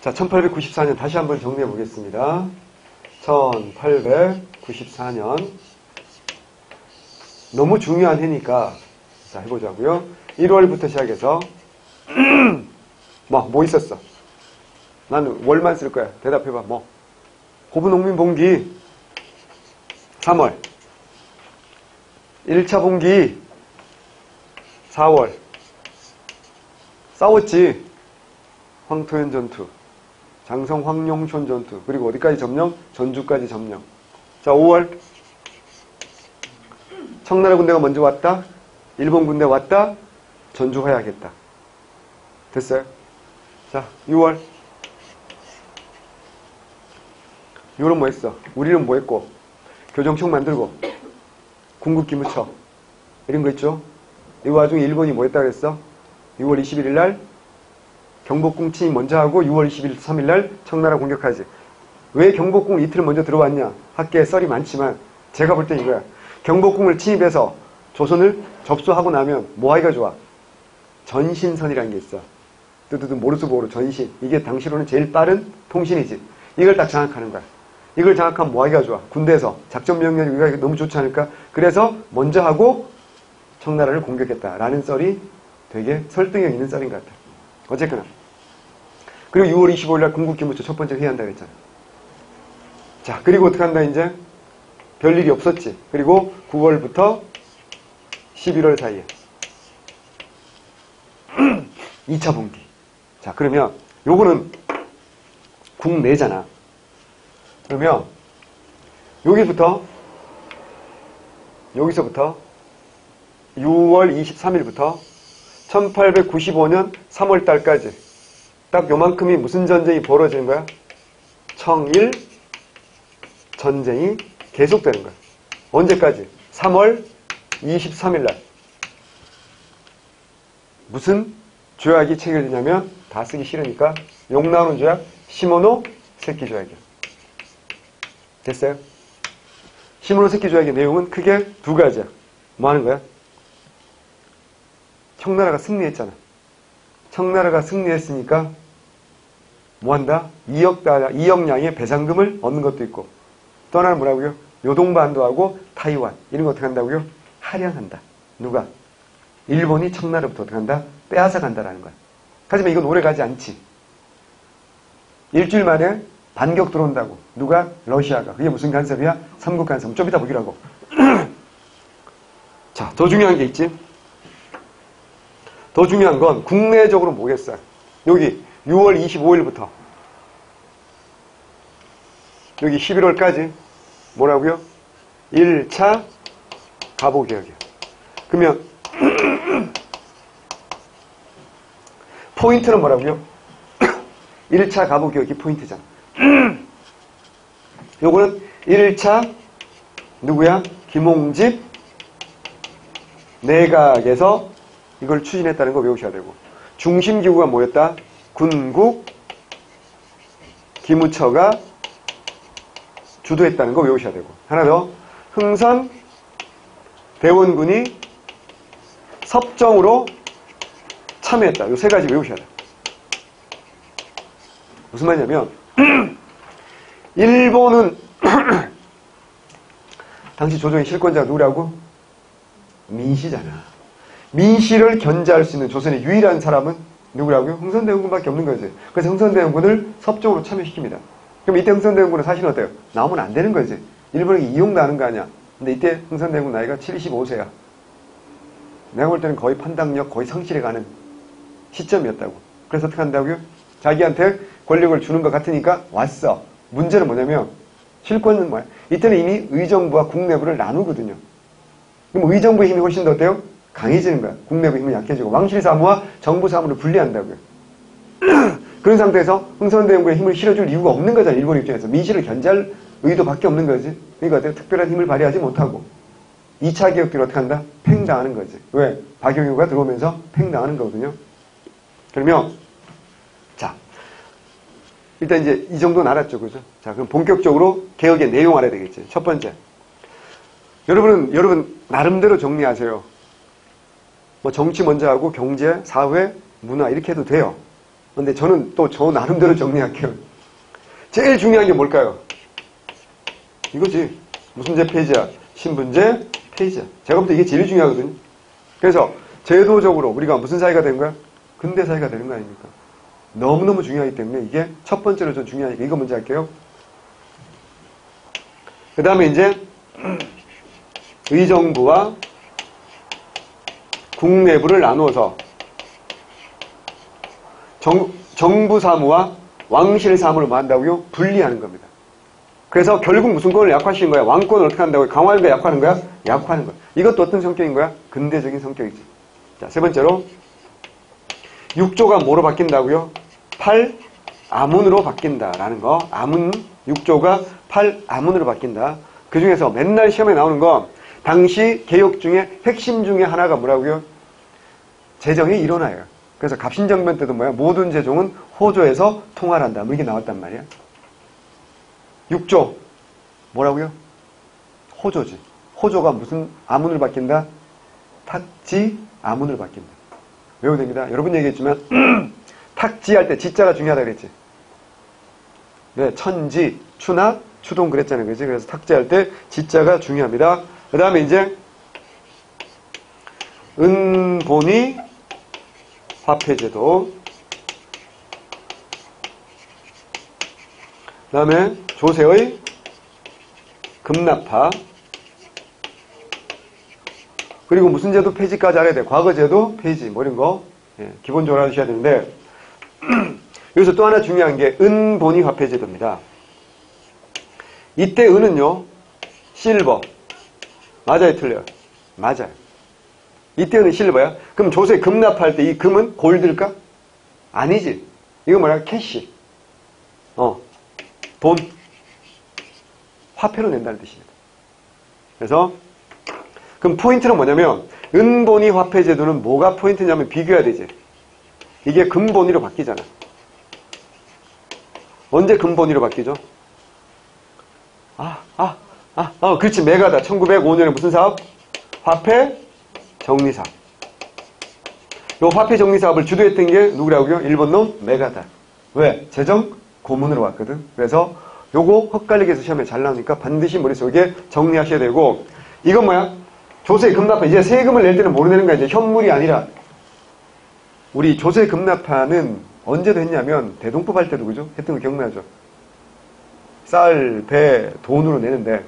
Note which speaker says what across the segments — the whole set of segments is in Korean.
Speaker 1: 자, 1894년 다시 한번 정리해 보겠습니다. 1894년. 너무 중요한 해니까, 자, 해보자고요. 1월부터 시작해서, 뭐 있었어? 나는 월만 쓸 거야. 대답해봐, 뭐. 고부농민봉기, 3월. 1차 봉기, 4월. 싸웠지. 황토현 전투. 장성 황룡촌 전투. 그리고 어디까지 점령? 전주까지 점령. 자, 5월. 청나라 군대가 먼저 왔다. 일본 군대 왔다. 전주 화약했다. 됐어요? 자, 6월. 6월은 뭐 했어? 우리는 뭐 했고? 교정청 만들고, 군국기무처. 이런 거 있죠? 이 와중에 일본이 뭐 했다고 했어? 6월 21일 날 경복궁 침입 먼저 하고 6월 23일 날 청나라 공격하지. 왜 경복궁 이틀 먼저 들어왔냐? 학계에 썰이 많지만 제가 볼 땐 이거야. 경복궁을 침입해서 조선을 접수하고 나면 뭐 하기가 좋아? 전신선이라는 게 있어. 뜨뜨뜨 모르스보로 전신. 이게 당시로는 제일 빠른 통신이지. 이걸 딱 장악하는 거야. 이걸 장악하면 뭐 하기가 좋아? 군대에서 작전 명령이 우리가 너무 좋지 않을까? 그래서 먼저 하고 청나라를 공격했다라는 썰이 되게 설득력 있는 썰인 것 같아. 어쨌거나. 그리고 6월 25일 날 군국기무처 첫 번째 회의한다고 했잖아. 자, 그리고 어떻게 한다 이제? 별일이 없었지. 그리고 9월부터 11월 사이에 2차 분기. 자, 그러면 요거는 국내잖아. 그러면 여기서부터 6월 23일부터 1895년 3월 달까지 딱 요만큼이 무슨 전쟁이 벌어지는 거야? 청일 전쟁이 계속되는 거야. 언제까지? 3월 23일 날. 무슨 조약이 체결되냐면 다 쓰기 싫으니까 욕 나오는 조약 시모노 세키 조약이야. 됐어요? 시모노 세키 조약의 내용은 크게 두 가지야. 뭐 하는 거야? 청나라가 승리했잖아. 청나라가 승리했으니까 뭐 한다? 2억량의 배상금을 얻는 것도 있고 또 하나는 뭐라고요? 요동반도하고 타이완 이런 거 어떻게 한다고요? 할양한다. 누가? 일본이 청나라부터 어떻게 한다? 빼앗아 간다라는 거야. 하지만 이건 오래 가지 않지. 일주일 만에 반격 들어온다고. 누가? 러시아가. 그게 무슨 간섭이야? 삼국 간섭. 좀 이따 보기로 하고. 자, 더 중요한 게 있지. 더 중요한 건 국내적으로 뭐겠어요? 여기 6월 25일부터 여기 11월까지 뭐라고요? 1차 가보개혁이야. 그러면 포인트는 뭐라고요? 1차 가보개혁이 포인트잖아. 요거는 1차 누구야? 김홍집 내각에서 이걸 추진했다는 거 외우셔야 되고 중심기구가 뭐였다? 군국 기무처가 주도했다는 거 외우셔야 되고 하나 더 흥선 대원군이 섭정으로 참여했다. 요 세 가지 외우셔야 돼. 무슨 말이냐면 일본은 당시 조정의 실권자가 누구라고? 민씨잖아. 민씨를 견제할 수 있는 조선의 유일한 사람은 누구라고요? 흥선대원군밖에 없는 거지. 그래서 흥선대원군을 섭정으로 참여시킵니다. 그럼 이때 흥선대원군은 사실은 어때요? 나오면 안 되는 거지. 일본에게 이용당하는 거 아니야. 근데 이때 흥선대원군 나이가 75세야. 내가 볼 때는 거의 판단력 거의 상실해가는 시점이었다고. 그래서 어떻게 한다고요? 자기한테 권력을 주는 것 같으니까 왔어. 문제는 뭐냐면 실권은 뭐야? 이때는 이미 의정부와 국내부를 나누거든요. 그럼 의정부의 힘이 훨씬 더 어때요? 강해지는 거야. 국내부 힘은 약해지고 왕실 사무와 정부 사무를 분리한다고요. 그런 상태에서 흥선대원군의 힘을 실어줄 이유가 없는 거잖아. 일본 입장에서. 민씨를 견제할 의도밖에 없는 거지. 그러니까 어때요? 특별한 힘을 발휘하지 못하고 2차 개혁들을 어떻게 한다? 팽당하는 거지. 왜? 박영효가 들어오면서 팽당하는 거거든요. 그러면 자 일단 이제 이 정도는 알았죠. 그죠? 자 그럼 본격적으로 개혁의 내용 알아야 되겠지. 첫 번째. 여러분 나름대로 정리하세요. 뭐 정치 먼저 하고 경제, 사회, 문화 이렇게 해도 돼요. 근데 저는 또 저 나름대로 정리할게요. 제일 중요한 게 뭘까요? 이거지. 무슨 제 페이지야? 신분제 페이지야. 제가 볼 때 이게 제일 중요하거든요. 그래서 제도적으로 우리가 무슨 사회가 되는 거야? 근대 사회가 되는 거 아닙니까? 너무너무 중요하기 때문에 이게 첫 번째로 좀 중요하니까 이거 먼저 할게요. 그 다음에 이제 의정부와 국내부를 나누어서 정부 사무와 왕실 사무를 뭐 한다고요? 분리하는 겁니다. 그래서 결국 무슨 권을 약화시킨 거야? 왕권을 어떻게 한다고요? 강화하는 거야? 약화하는 거야? 약화하는 거야. 이것도 어떤 성격인 거야? 근대적인 성격이지. 자, 세 번째로 6조가 뭐로 바뀐다고요? 팔아문으로 바뀐다라는 거. 아문 6조가 팔아문으로 바뀐다. 그 중에서 맨날 시험에 나오는 거 당시 개혁 중에 핵심 중에 하나가 뭐라고요? 재정이 일원화예요. 그래서 갑신정변 때도 뭐야? 모든 재정은 호조에서 통할한다. 뭐 이게 나왔단 말이야. 6조 뭐라고요? 호조지. 호조가 무슨 아문으로 바뀐다? 탁지 아문으로 바뀐다. 외우면 됩니다. 여러분 얘기했지만 탁지할 때 지자가 중요하다 그랬지. 네, 천지, 추나 추동 그랬잖아요. 그렇지? 그래서 탁지할 때 지자가 중요합니다. 그 다음에 이제 은본위 화폐제도, 그 다음에 조세의 급납파, 그리고 무슨 제도 폐지까지 알아야 돼. 과거제도 폐지 뭐 이런 거 기본적으로 알아주셔야 되는데 여기서 또 하나 중요한 게 은본위 화폐제도입니다. 이때 은은요 실버 맞아요 틀려요? 맞아요. 이때 은은 실버야. 그럼 조세 급납할 때 이 금은 골드일까? 아니지. 이거 뭐야? 캐시. 돈. 화폐로 낸다는 뜻입니다. 그래서 그럼 포인트는 뭐냐면 은본위 화폐제도는 뭐가 포인트냐면 비교해야 되지. 이게 금본위로 바뀌잖아. 언제 금본위로 바뀌죠? 그렇지. 메가다. 1905년에 무슨 사업? 화폐 정리사업. 요 화폐 정리사업을 주도했던 게 누구라고요? 일본 놈 메가다. 왜? 재정 고문으로 왔거든. 그래서 요거 헛갈리게 해서 시험에 잘 나오니까 반드시 머릿속에 정리하셔야 되고, 이건 뭐야? 조세 급납파. 이제 세금을 낼 때는 뭐로 내는 거야? 이제 현물이 아니라. 우리 조세 급납파는 언제도 했냐면 대동법 할 때도 그죠? 했던 거 기억나죠? 쌀, 배, 돈으로 내는데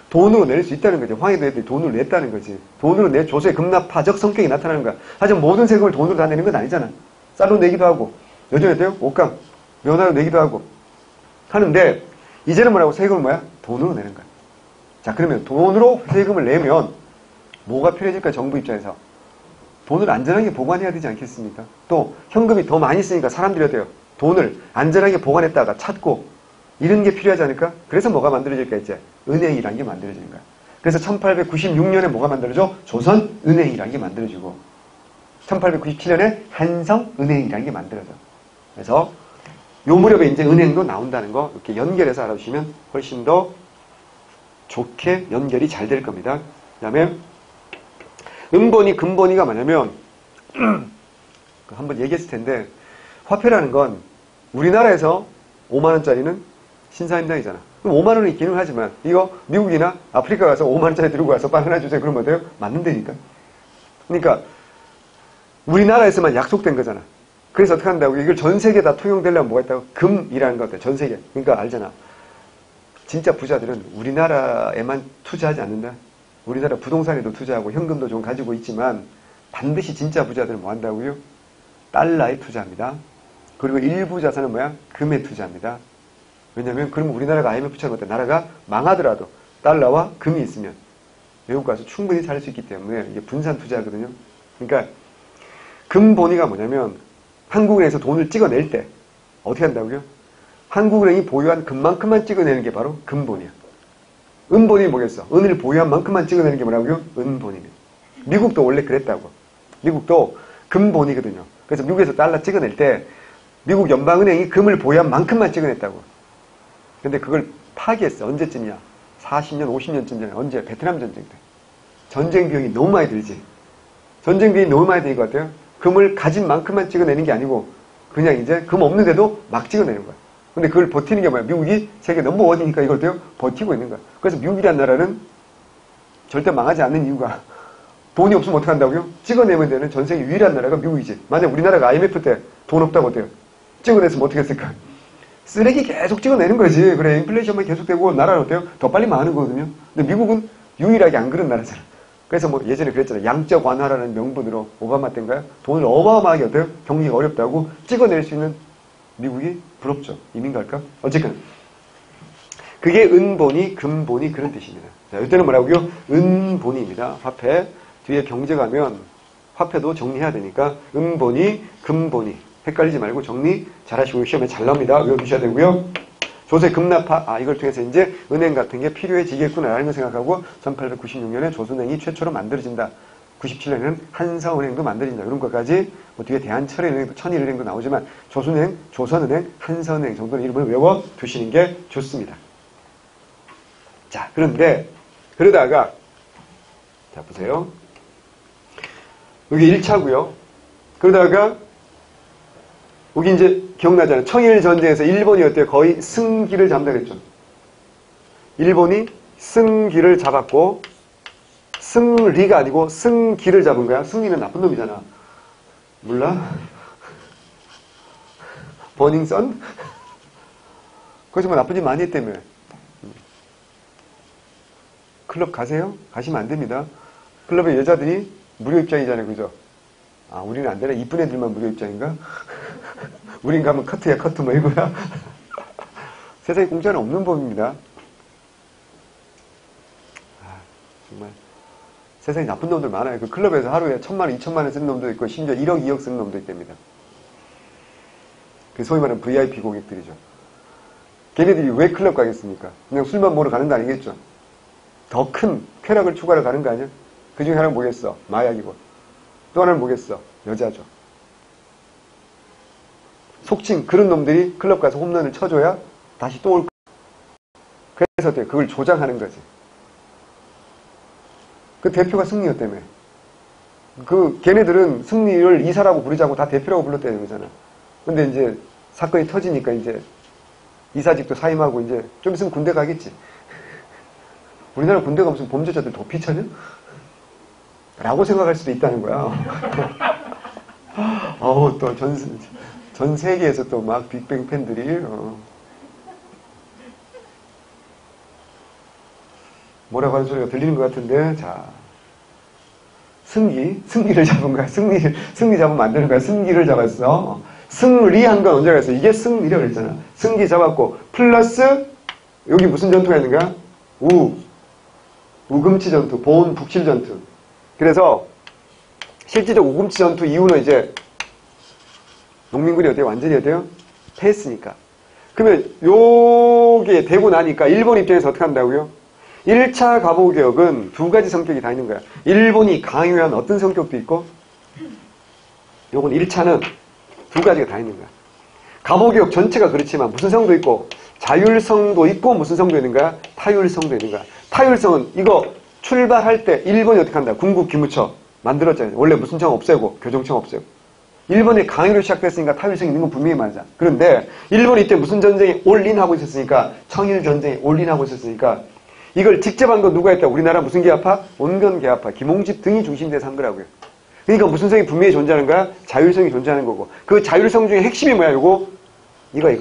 Speaker 1: 돈으로 낼 수 있다는 거지. 황해도 애들이 돈으로 냈다는 거지. 돈으로 내 조세 급납파적 성격이 나타나는 거야. 하지만 모든 세금을 돈으로 다 내는 건 아니잖아. 쌀로 내기도 하고 요즘에도요 옷감, 면화로 내기도 하고 하는데 이제는 뭐라고? 세금을 뭐야? 돈으로 내는 거야. 자, 그러면 돈으로 세금을 내면 뭐가 필요해질까? 정부 입장에서 돈을 안전하게 보관해야 되지 않겠습니까? 또 현금이 더 많이 쓰니까 사람들이 어때요? 돈을 안전하게 보관했다가 찾고 이런 게 필요하지 않을까? 그래서 뭐가 만들어질까 이제? 은행이라는 게 만들어지는 거야. 그래서 1896년에 뭐가 만들어져? 조선은행이라는 게 만들어지고 1897년에 한성은행이라는 게 만들어져. 그래서 요 무렵에 이제 은행도 나온다는 거 이렇게 연결해서 알아주시면 훨씬 더 좋게 연결이 잘 될 겁니다. 그 다음에 은본위, 금본위가 뭐냐면 한번 얘기했을 텐데 화폐라는 건 우리나라에서 5만원짜리는 신사임당이잖아. 그럼 5만원이 기능을 하지만 이거 미국이나 아프리카 가서 5만원짜리 들고 가서 빵 하나 주세요. 그러면 어때요? 맞는다니까. 그러니까 우리나라에서만 약속된 거잖아. 그래서 어떻게 한다고? 이걸 전 세계에 다 통용되려면 뭐가 있다고? 금이라는 것 같아. 전 세계. 그러니까 알잖아. 진짜 부자들은 우리나라에만 투자하지 않는다. 우리나라 부동산에도 투자하고 현금도 좀 가지고 있지만 반드시 진짜 부자들은 뭐 한다고요? 달러에 투자합니다. 그리고 일부 자산은 뭐야? 금에 투자합니다. 왜냐면 그러면 우리나라가 IMF처럼 어때? 나라가 망하더라도 달러와 금이 있으면 외국 가서 충분히 살 수 있기 때문에 이게 분산 투자거든요. 그러니까 금본위가 뭐냐면 한국은행에서 돈을 찍어낼 때 어떻게 한다고요? 한국은행이 보유한 금만큼만 찍어내는 게 바로 금본위야. 은본위 뭐겠어? 은을 보유한 만큼만 찍어내는 게 뭐라고요? 은본위입니다. 미국도 원래 그랬다고. 미국도 금본위거든요. 그래서 미국에서 달러 찍어낼 때 미국 연방은행이 금을 보유한 만큼만 찍어냈다고. 근데 그걸 파기했어. 언제쯤이야? 40년, 50년쯤 전에. 언제? 베트남 전쟁 때. 전쟁 비용이 너무 많이 들지. 전쟁 비용이 너무 많이 드는 것 같아요. 금을 가진 만큼만 찍어내는 게 아니고 그냥 이제 금 없는데도 막 찍어내는 거야. 근데 그걸 버티는 게 뭐야? 미국이 세계 넘버원이니까 이걸 또 버티고 있는 거야. 그래서 미국이란 나라는 절대 망하지 않는 이유가 돈이 없으면 어떻게 한다고요? 찍어내면 되는 전 세계 유일한 나라가 미국이지. 만약 우리나라가 IMF 때 돈 없다고 어때요? 찍어냈으면 어떻게 했을까? 쓰레기 계속 찍어내는 거지. 그래, 인플레이션만 계속되고 나라는 어때요? 더 빨리 망하는 거거든요. 근데 미국은 유일하게 안 그런 나라잖아. 그래서 뭐 예전에 그랬잖아요. 양적 완화라는 명분으로 오바마 때인가요? 돈을 어마어마하게 어때요? 경기가 어렵다고 찍어낼 수 있는 미국이 부럽죠. 이민 갈까? 어쨌든 그게 은본이, 금본이 그런 뜻입니다. 자, 이때는 뭐라고요? 은본이입니다. 화폐. 뒤에 경제 가면 화폐도 정리해야 되니까 은본이, 금본이. 헷갈리지 말고 정리 잘 하시고 시험에 잘 나옵니다. 외워두셔야 되고요. 조세 급납화, 이걸 통해서 이제 은행 같은 게 필요해지겠구나라는 걸 생각하고 1896년에 조선은행이 최초로 만들어진다. 97년에는 한서은행도 만들어진다. 이런 것까지 뭐 뒤에 대한철은행도 천일은행도 나오지만 조선은행, 조선은행, 한서은행 정도는 이름을 외워두시는 게 좋습니다. 자, 그런데 그러다가 자 보세요. 여기 1차고요. 그러다가 여기 이제 기억나잖아요. 청일전쟁에서 일본이 어때요? 거의 승기를 잡는다 그랬죠. 일본이 승기를 잡았고 승리가 아니고 승기를 잡은 거야. 승리는 나쁜 놈이잖아. 몰라? 버닝썬? 거기서 뭐 나쁜 짓 많이 했다며. 클럽 가세요? 가시면 안 됩니다. 클럽에 여자들이 무료 입장이잖아요. 그죠? 우리는 안 되나? 이쁜 애들만 무료 입장인가? 우린 가면 커트야, 커트 뭐 이거야? 세상에 공짜는 없는 법입니다. 정말. 세상에 나쁜 놈들 많아요. 그 클럽에서 하루에 1,000만 원, 2,000만 원 쓰는 놈도 있고, 심지어 1억, 2억 쓰는 놈도 있답니다. 그 소위 말하는 VIP 고객들이죠. 걔네들이 왜 클럽 가겠습니까? 그냥 술만 먹으러 가는 거 아니겠죠? 더 큰 쾌락을 추구하러 가는 거 아니야? 그 중에 하나는 뭐겠어? 마약이고. 또 하나는 뭐겠어? 여자죠. 속칭 그런 놈들이 클럽 가서 홈런을 쳐줘야 다시 또 올 거야. 그래서 어때요? 그걸 조장하는 거지. 그 대표가 승리였다며. 걔네들은 승리를 이사라고 부르자고 다 대표라고 불렀다는 거잖아. 근데 이제 사건이 터지니까 이제 이사직도 사임하고 이제 좀 있으면 군대 가겠지. 우리나라 군대가 무슨 범죄자들 도피처냐? 라고 생각할 수도 있다는 거야. 또 전 세계에서 또 막 빅뱅 팬들이, 뭐라고 하는 소리가 들리는 것 같은데, 자. 승기를 잡은 거야. 승리 잡으면 안 되는 거야. 승기를 잡았어. 승리한 건 언제 그랬어? 이게 승리라고 그랬잖아. 승기 잡았고, 플러스, 여기 무슨 전투가 있는 거야? 우금치 전투, 보온 북칠 전투. 그래서, 실질적 우금치 전투 이후는 이제, 농민군이 어때요? 완전히 어때요? 패했으니까. 그러면, 요게 되고 나니까, 일본 입장에서 어떻게 한다고요? 1차 갑오개혁은 두 가지 성격이 다 있는 거야. 일본이 강요한 어떤 성격도 있고, 요건 1차는 두 가지가 다 있는 거야. 갑오개혁 전체가 그렇지만 무슨 성도 있고, 자율성도 있고, 무슨 성도 있는 거야? 타율성도 있는 거야. 타율성은 이거 출발할 때 일본이 어떻게 한다? 군국 기무처 만들었잖아요. 원래 무슨 청 없애고, 교정청 없애고. 일본의 강요로 시작됐으니까 타율성이 있는 건 분명히 맞아. 그런데 일본이 이때 무슨 전쟁에 올인하고 있었으니까, 청일 전쟁에 올인하고 있었으니까, 이걸 직접 한 건 누가 했다? 우리나라 무슨 계합파? 온건 계합파, 김홍집 등이 중심돼서 한 거라고요. 그러니까 무슨 성이 분명히 존재하는 거야? 자율성이 존재하는 거고. 그 자율성 중에 핵심이 뭐야? 이거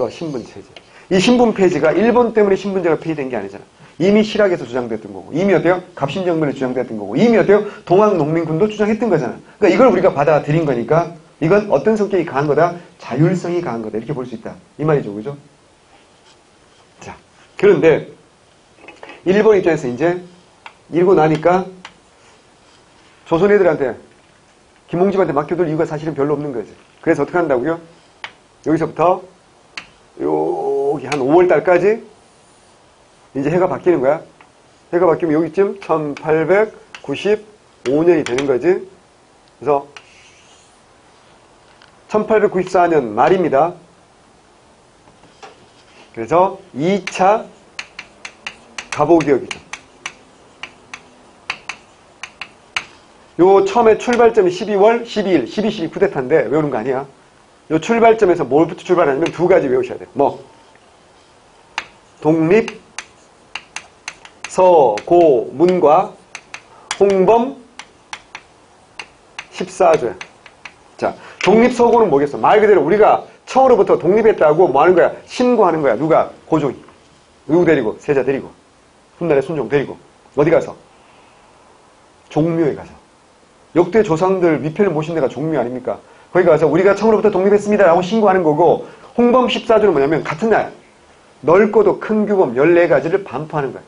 Speaker 1: 신분체제. 이 신분폐지가 일본 때문에 신분제가 폐지된 게 아니잖아. 이미 실학에서 주장됐던 거고, 이미 어때요? 갑신정변에 주장됐던 거고, 이미 어때요? 동학농민군도 주장했던 거잖아. 그러니까 이걸 우리가 받아들인 거니까 이건 어떤 성격이 강한 거다? 자율성이 강한 거다. 이렇게 볼 수 있다. 이 말이죠. 그죠? 자, 그런데 일본 입장에서 이제 이러고 나니까 조선 애들한테 김홍집한테 맡겨둘 이유가 사실은 별로 없는 거지. 그래서 어떻게 한다고요? 여기서부터 여기 한 5월 달까지 이제 해가 바뀌는 거야. 해가 바뀌면 여기쯤 1895년이 되는 거지. 그래서 1894년 말입니다. 그래서 2차 갑오개혁이죠. 요 처음에 출발점이 12월 12일, 12.12 쿠데타인데 외우는 거 아니야. 요 출발점에서 뭘부터 출발하냐면 두 가지 외우셔야 돼요. 뭐? 독립, 서고문과 홍범 14조야. 자, 독립서고는 뭐겠어? 말 그대로 우리가 처음으로부터 독립했다고 뭐 하는 거야? 신고하는 거야. 누가? 고종이. 누구 데리고? 세자 데리고. 훗날에 순종 데리고. 어디 가서? 종묘에 가서. 역대 조상들 위패를 모신 데가 종묘 아닙니까? 거기 가서 우리가 처음으로부터 독립했습니다 라고 신고하는 거고, 홍범 14조는 뭐냐면 같은 날 넓고도 큰 규범 14가지를 반포하는 거야.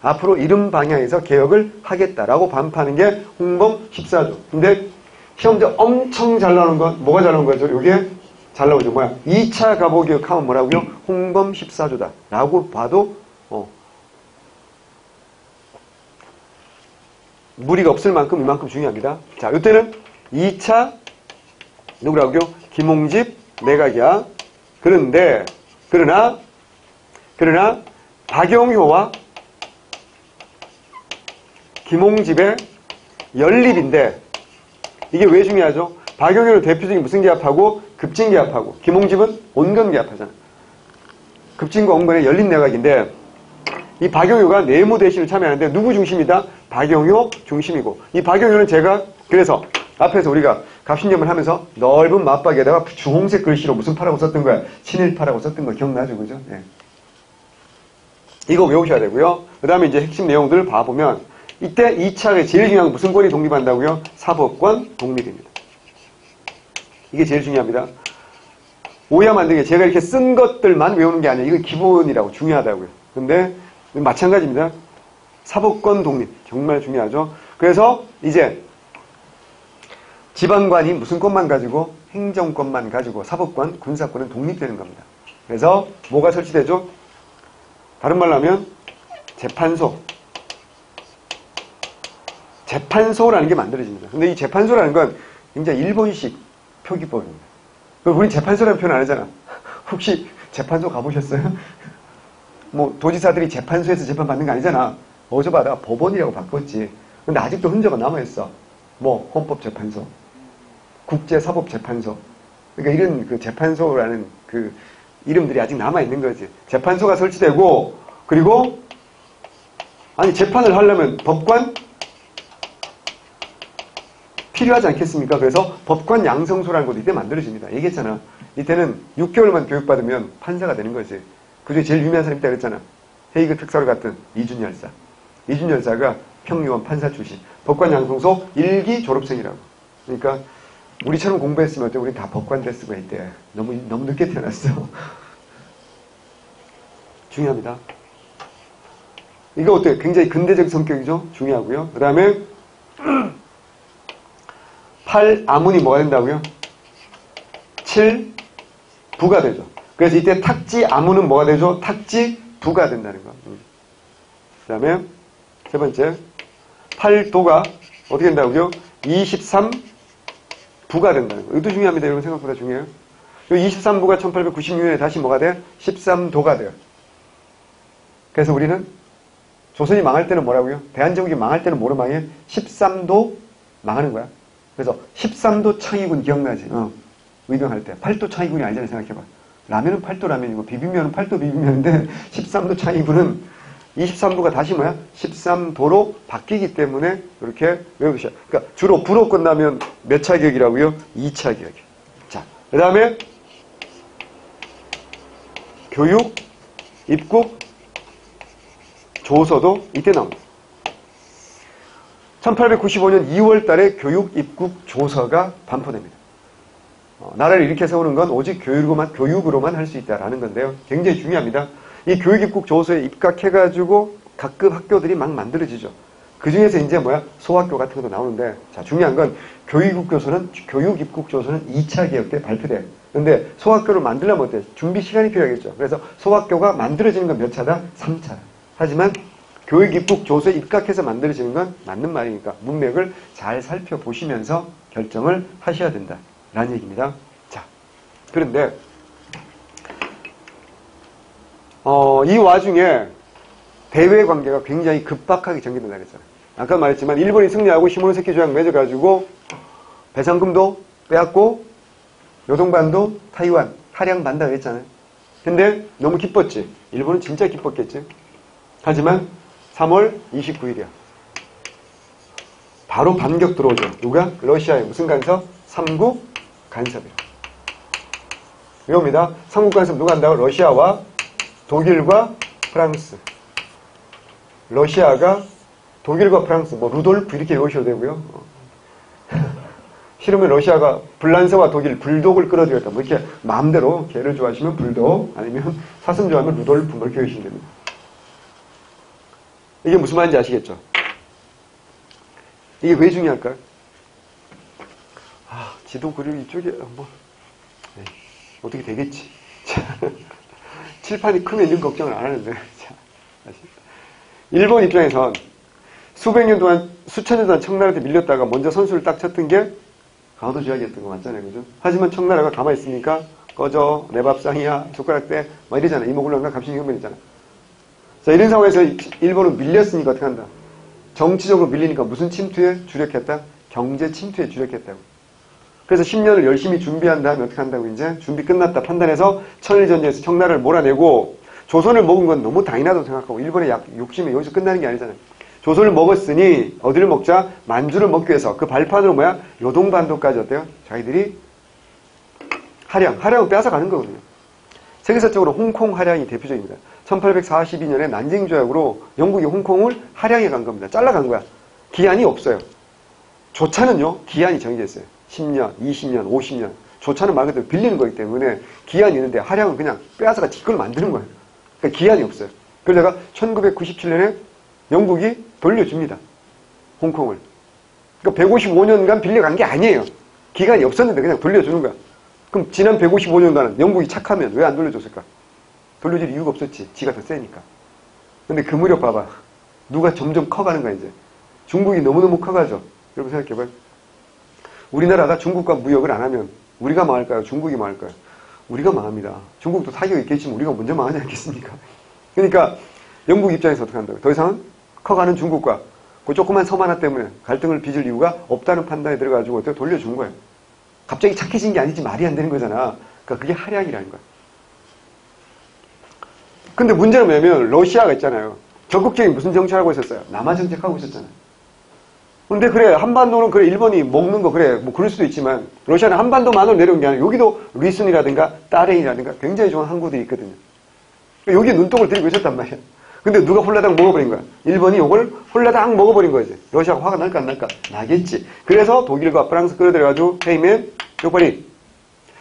Speaker 1: 앞으로 이런 방향에서 개혁을 하겠다라고 반포하는 게 홍범 14조. 근데 시험제 엄청 잘 나오는 건 뭐가 잘 나오는 거죠? 이게 잘 나오죠. 뭐야? 2차 가보개혁하면 뭐라고요? 홍범 14조다 라고 봐도 무리가 없을 만큼 이만큼 중요합니다. 자, 이때는 2차 누구라고요? 김홍집 내각이야. 그러나 박용효와 김홍집의 연립인데 이게 왜 중요하죠? 박용효는 대표적인 무슨 계합하고 급진계합하고 김홍집은 온건계합하잖아. 급진과 온건의 연립내각인데 이 박용효가 내무 대신을 참여하는데 누구 중심이다? 박용효 중심이고 이 박용효는 제가 그래서 앞에서 우리가 갑신념을 하면서 넓은 맞박에다가 주홍색 글씨로 무슨 파라고 썼던 거야? 친일파라고 썼던 거 기억나죠? 그죠? 네. 이거 외우셔야 되고요. 그 다음에 이제 핵심 내용들을 봐보면 이때 2차에 제일 중요한 건 무슨 권이 독립한다고요? 사법권 독립입니다. 이게 제일 중요합니다. 오해하면 안 되게 제가 이렇게 쓴 것들만 외우는 게 아니에요. 이건 기본이라고 중요하다고요. 근데 마찬가지입니다. 사법권 독립 정말 중요하죠. 그래서 이제 지방관이 무슨 권만 가지고 행정권만 가지고 사법권, 군사권은 독립되는 겁니다. 그래서 뭐가 설치되죠? 다른 말로 하면 재판소라는 게 만들어집니다. 근데 이 재판소라는 건 굉장히 일본식 표기법입니다. 우리 재판소라는 표현 안 하잖아. 혹시 재판소 가보셨어요? 뭐 도지사들이 재판소에서 재판받는 거 아니잖아. 어디서 받아? 법원이라고 바꿨지. 근데 아직도 흔적은 남아있어. 뭐 헌법재판소, 국제사법재판소. 그러니까 이런 그 재판소라는 그 이름들이 아직 남아있는 거지. 재판소가 설치되고 그리고 아니 재판을 하려면 법관 필요하지 않겠습니까? 그래서 법관 양성소라는 것도 이때 만들어집니다. 얘기했잖아. 이때는 6개월만 교육받으면 판사가 되는 거지. 그중에 제일 유명한 사람이 있다 그랬잖아. 헤이그 특사를 갔던 이준열사. 이준열사가 평유원 판사 출신. 법관 양성소 1기 졸업생이라고. 그러니까 우리처럼 공부했으면 어때? 우리 다 법관 됐으면 이때. 너무 늦게 태어났어. 중요합니다. 이거 어때요? 굉장히 근대적 성격이죠? 중요하고요. 그 다음에 8 아문이 뭐가 된다고요? 7 부가 되죠. 그래서 이때 탁지 아문은 뭐가 되죠? 탁지 부가 된다는 거. 그 다음에 세 번째 8도가 어떻게 된다고요? 23 부가 된다는 거. 이것도 중요합니다. 이건 생각보다 중요해요. 이 23부가 1896년에 다시 뭐가 돼? 13도가 돼요. 그래서 우리는 조선이 망할 때는 뭐라고요? 대한제국이 망할 때는 뭐로 망해? 13도 망하는 거야. 그래서 13도 창의군 기억나지? 의병할 때. 8도 창의군이 아니잖아, 생각해봐. 라면은 8도 라면이고 비빔면은 8도 비빔면인데 13도 창의군은 23도가 다시 뭐야? 13도로 바뀌기 때문에 이렇게 외우셔. 그러니까 주로 부로 끝나면 몇 차 개혁이라고요? 2차 개혁이요. 자, 그 다음에 교육, 입국, 조서도 이때 나옵니다. 1895년 2월 달에 교육, 입국, 조서가 반포됩니다. 나라를 이렇게 세우는 건 오직 교육으로만 할 수 있다라는 건데요. 굉장히 중요합니다. 이 교육, 입국, 조서에 입각해가지고 각급 학교들이 막 만들어지죠. 그 중에서 이제 뭐야? 소학교 같은 것도 나오는데, 자, 중요한 건 교육, 입국, 조서는 2차 개혁 때 발표돼요. 근데 소학교를 만들려면 어때? 준비 시간이 필요하겠죠. 그래서 소학교가 만들어지는 건 몇 차다? 3차. 하지만 교육, 입국, 조서에 입각해서 만들어지는 건 맞는 말이니까 문맥을 잘 살펴보시면서 결정을 하셔야 된다라는 얘기입니다. 자, 그런데 이 와중에 대외 관계가 굉장히 급박하게 전개된다 그랬잖아요. 아까 말했지만 일본이 승리하고 시모노세키 조약 맺어가지고 배상금도 빼앗고 요동반도, 타이완, 할양 반다 했잖아요. 근데 너무 기뻤지. 일본은 진짜 기뻤겠지. 하지만 3월 29일이야. 바로 반격 들어오죠. 누가? 러시아의 무슨 간섭? 삼국 간섭이라. 이겁니다. 삼국 간섭 누가 한다고? 러시아와 독일과 프랑스. 러시아가 독일과 프랑스, 뭐 루돌프 이렇게 외우셔도 되고요. 싫으면 러시아가 불란서와 독일, 불독을 끌어들였다. 뭐 이렇게 마음대로 개를 좋아하시면 불독, 아니면 사슴 좋아하면 루돌프 뭐 이렇게 외우시면 됩니다. 이게 무슨 말인지 아시겠죠? 이게 왜 중요할까요? 지도 그리고 이쪽에 뭐 어떻게 되겠지. 칠판이 크면 이런 걱정을 안 하는데. 일본 입장에선 수백 년 동안, 수천 년 동안 청나라한테 밀렸다가 먼저 선수를 딱 쳤던 게 강화도 지역이었던 거 맞잖아요. 그죠? 하지만 청나라가 가만히 있으니까 꺼져, 내 밥상이야, 젓가락 대, 막 이러잖아. 이모군란과 갑신경변이잖아. 자, 이런 상황에서 일본은 밀렸으니까 어떻게 한다? 정치적으로 밀리니까 무슨 침투에 주력했다? 경제 침투에 주력했다고. 그래서 10년을 열심히 준비한 다음에 어떻게 한다고 이제 준비 끝났다 판단해서 천일전쟁에서 청나라를 몰아내고 조선을 먹은 건 너무 당연하다고 생각하고 일본의 욕심이 여기서 끝나는 게 아니잖아요. 조선을 먹었으니 어디를 먹자? 만주를 먹기 위해서 그 발판으로 뭐야? 요동반도까지 어때요? 자기들이 할양을 빼앗아가는 거거든요. 세계사적으로 홍콩 할양이 대표적입니다. 1842년에 난징 조약으로 영국이 홍콩을 할양해 간 겁니다. 잘라간 거야. 기한이 없어요. 조차는요, 기한이 정해져 있어요. 10년, 20년, 50년. 조차는 말 그대로 빌리는 거기 때문에 기한이 있는데 할양은 그냥 빼앗아가 지걸 만드는 거예요. 그러니까 기한이 없어요. 그러다가 1997년에 영국이 돌려줍니다. 홍콩을. 그러니까 155년간 빌려간 게 아니에요. 기간이 없었는데 그냥 돌려주는 거야. 그럼 지난 155년간은 영국이 착하면 왜 안 돌려줬을까? 돌려줄 이유가 없었지. 지가 더 세니까. 근데 그 무렵 봐봐. 누가 점점 커가는 거야, 이제. 중국이 너무너무 커가죠. 여러분 생각해봐요. 우리나라가 중국과 무역을 안 하면 우리가 망할까요? 중국이 망할까요? 우리가 망합니다. 중국도 사기가 있겠지만 우리가 먼저 망하지 않겠습니까? 그러니까 영국 입장에서 어떻게 한다고? 더 이상 커가는 중국과 그 조그만 섬 하나 때문에 갈등을 빚을 이유가 없다는 판단에 들어가지고 어떻게 돌려준 거예요. 갑자기 착해진 게 아니지 말이 안 되는 거잖아. 그러니까 그게 할양이라는 거야. 근데 문제는 뭐냐면 러시아가 있잖아요. 적극적인 무슨 정책하고 있었어요? 남한 정책하고 있었잖아요. 근데 그래 한반도는 그래 일본이 먹는 거 그래 뭐 그럴 수도 있지만 러시아는 한반도만으로 내려온 게 아니라 여기도 리순이라든가 따레인이라든가 굉장히 좋은 항구들이 있거든요. 여기 눈독을 들이고 있었단 말이야. 근데 누가 홀라당 먹어버린 거야. 일본이 이걸 홀라당 먹어버린 거지. 러시아가 화가 날까 안 날까? 나겠지. 그래서 독일과 프랑스 끌어들여가지고 헤이맨 요파리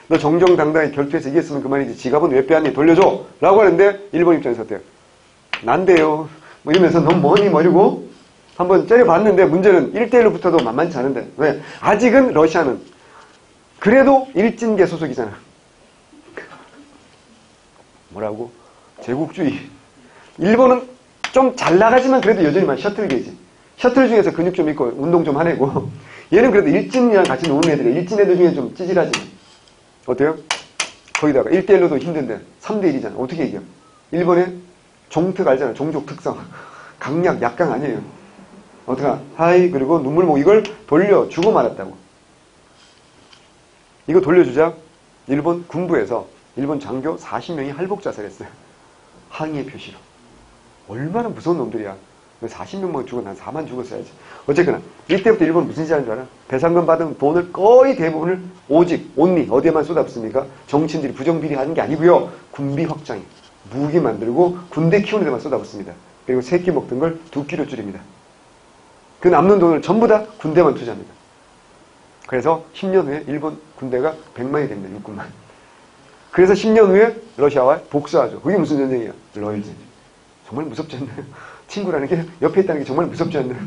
Speaker 1: 너 정정당당히 결투해서 이겼으면 그만이지. 지갑은 왜 빼앗니? 돌려줘. 라고 하는데 일본 입장에서 어때요? 난데요. 뭐 이러면서 넌 뭐니? 뭐 이러고 한번 째려봤는데 문제는 1대1로 붙어도 만만치 않은데. 왜? 아직은 러시아는 그래도 일진계 소속이잖아. 뭐라고? 제국주의. 일본은 좀 잘 나가지만 그래도 여전히 셔틀계지. 셔틀 중에서 근육 좀 있고 운동 좀 하내고 얘는 그래도 일진이랑 같이 노는 애들이야. 일진 애들 중에 좀 찌질하지. 어때요? 거기다가 1대1로도 힘든데 3대1이잖아. 어떻게 이겨? 일본의 종특 알잖아. 종족 특성. 강약, 약강 아니에요. 어떡하? 하이 그리고 눈물목 이걸 돌려주고 말았다고. 이거 돌려주자 일본 군부에서 일본 장교 40명이 할복 자살했어요. 항의의 표시로. 얼마나 무서운 놈들이야. 40명만 죽어 난 4만 죽었어야지. 어쨌거나 이때부터 일본은 무슨 짓 하는 줄 알아? 배상금 받은 돈을 거의 대부분을 오직 온리 어디에만 쏟아붓습니까? 정치인들이 부정비리 하는 게 아니고요. 군비 확장, 무기 만들고 군대 키우는 데만 쏟아붓습니다. 그리고 새끼 먹던 걸 2끼로 줄입니다. 그 남는 돈을 전부 다 군대만 투자합니다. 그래서 10년 후에 일본 군대가 100만이 됩니다. 육군만. 그래서 10년 후에 러시아와 복수하죠. 그게 무슨 전쟁이야? 러일 전쟁. 정말 무섭지 않나요? 친구라는 게 옆에 있다는 게 정말 무섭지 않나요?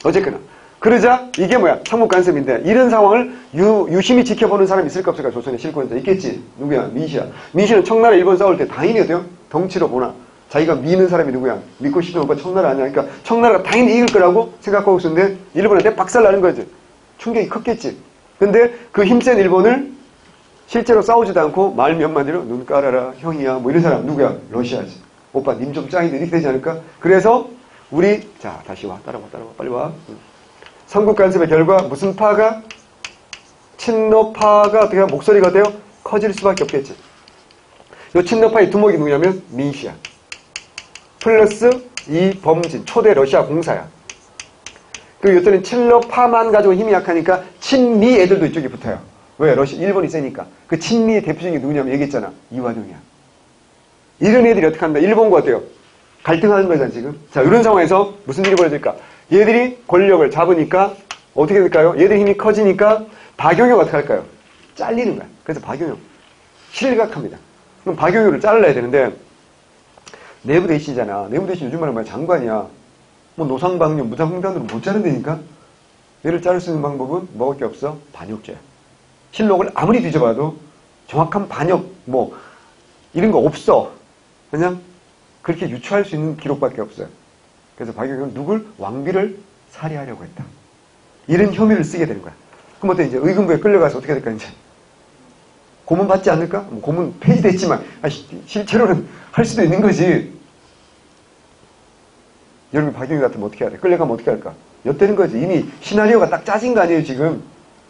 Speaker 1: 어쨌거나 그러자 이게 뭐야? 삼국간섭인데 이런 상황을 유심히 지켜보는 사람이 있을까 없을까? 조선의 실권자 있겠지. 누구야? 민씨야. 민씨는 청나라 일본 싸울 때 당연히 어때요? 덩치로 보나 자기가 미는 사람이 누구야? 믿고 싶은 오빠 청나라 아니야. 그러니까 청나라가 당연히 이길 거라고 생각하고 있었는데 일본한테 박살나는 거지. 충격이 컸겠지. 근데 그 힘센 일본을 실제로 싸우지도 않고 말 몇 마디로 눈 깔아라 형이야 뭐 이런 사람 누구야? 러시아지. 오빠 님 좀 짱인데 이렇게 되지 않을까? 그래서 우리 자 다시 와 따라와 빨리 와. 삼국간섭의 결과 무슨 파가 친러파가 어떻게 하면 목소리가 돼요? 커질 수밖에 없겠지. 이 친러파의 두목이 누구냐면 민씨야. 플러스 이 범진, 초대 러시아 공사야. 그리고 이때는 친러파만 가지고 힘이 약하니까 친미 애들도 이쪽에 붙어요. 왜? 일본이 세니까. 그 친미의 대표적인 게 누구냐면 얘기했잖아. 이완용이야. 이런 애들이 어떻게 한다? 일본과 어때요? 갈등하는 거잖아, 지금. 자, 이런 상황에서 무슨 일이 벌어질까? 얘들이 권력을 잡으니까 어떻게 될까요? 얘들 힘이 커지니까 박용효가 어떻게 할까요? 잘리는 거야. 그래서 박용효. 실각합니다. 그럼 박용효를 잘라야 되는데 내부 대신이잖아. 내부 대신 요즘 말은 뭐야? 장관이야. 뭐 노상방뇨, 무상횡단으로 못 자른다니까? 얘를 자를 수 있는 방법은 먹을 게 없어? 반역죄야. 실록을 아무리 뒤져봐도 정확한 반역, 뭐 이런 거 없어. 그냥 그렇게 유추할 수 있는 기록밖에 없어요. 그래서 박용효는 누굴? 왕비를 살해하려고 했다. 이런 혐의를 쓰게 되는 거야. 그럼 어때? 이제 의금부에 끌려가서 어떻게 될까, 이제? 고문 받지 않을까? 뭐 고문 폐지됐지만, 실제로는 할 수도 있는 거지. 여러분, 박용효 같으면 어떻게 해야 돼? 끌려가면 어떻게 할까? 엿대는 거지. 이미 시나리오가 딱 짜진 거 아니에요, 지금?